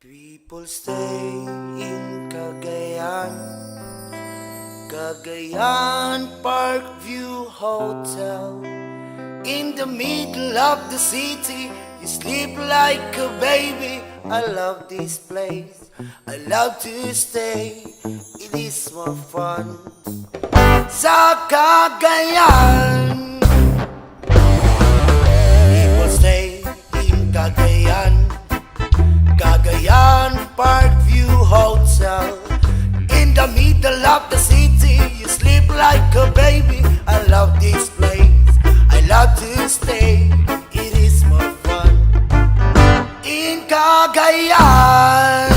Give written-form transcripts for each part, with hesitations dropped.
People stay in Cagayan, Cagayan Parkview Hotel. In the middle of the city, you sleep like a baby. I love this place, I love to stay. It is more fun sa Cagayan. People stay in Cagayan, Cagayan Parkview Hotel. In the middle of the city, you sleep like a baby. I love this place, I love to stay. It is more fun in Cagayan.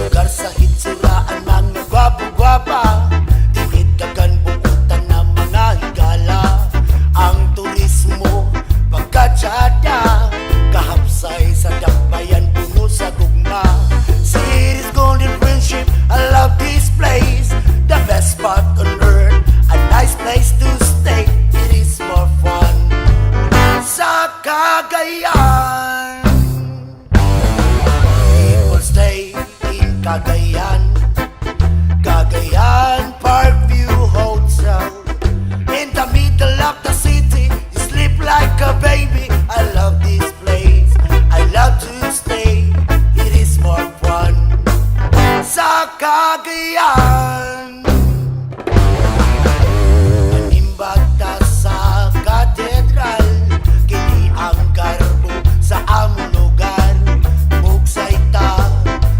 Lugar sa hitsuraan mga gwapo-gwapa, tinitagan bukutan ng mga higala. Ang turismo pagkatsada, kahapsay sa dakbayan, puno sa gugma. City's golden friendship, I love this place. The best spot on earth, a nice place to stay. It is more fun sa Cagayan. People stay in Cagayan, Cagayan Parkview Hotel. In the middle of the city, you sleep like a baby. I love this place, I love to stay. It is more fun sa Cagayan. Manimbag ta sa katedral, kini ang garbo sa among lugar. Mugsay ta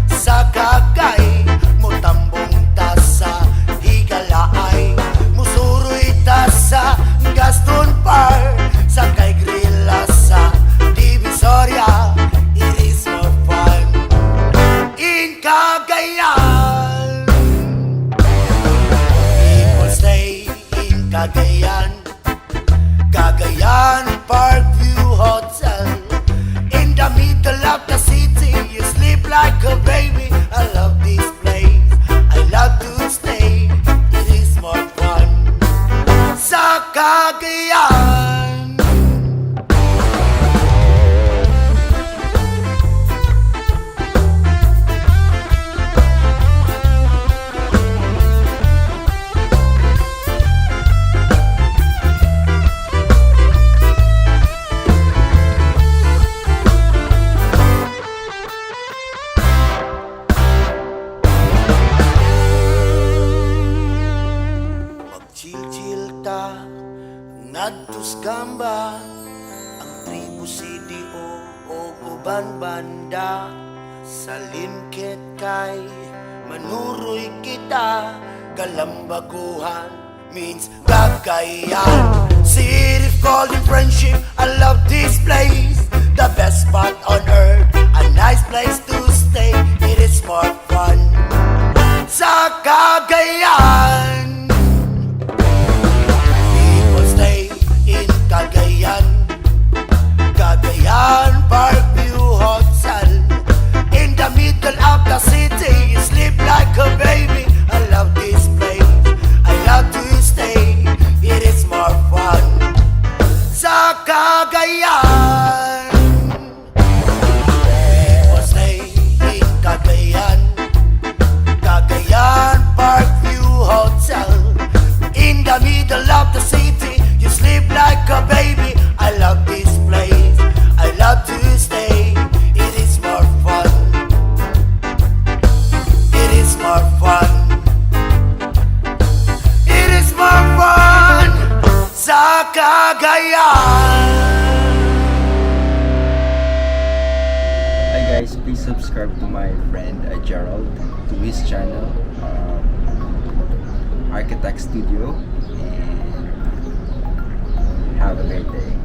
sa Cagay, mutambong ta sa Higalaay. Musuroy ta sa Gaston Park, sa kay Grilla sa Divisoria. It is more fun in Cagayan. People stay in Cagayan, Cagayan Parkview Hotel. In the middle of the city, you sleep like a baby. I love this place, I love to stay. It is more fun sa Cagayan. Chill-chill ta, ngadtos gamba, ang tribu CDO o uban banda. Sa limket kay manuroy kita, kalambaguhan means Cagayan. City of golden friendship, I love this place. The best spot on earth, a nice place to stay. It is more fun sa Cagayan. Cagayan, Cagayan Parkview Hotel. In the middle of the city, you sleep like a baby. I love this place, I love to stay. It is more fun sa Cagayan. People stay in Cagayan, Cagayan Parkview Hotel. In the middle of the city, you sleep like a baby. I love this place, I love to stay. It is more fun, it is more fun, it is more fun sa Cagayan. Hi guys, please subscribe to my friend Gerald, to his channel, Architect Studio, and have a great day.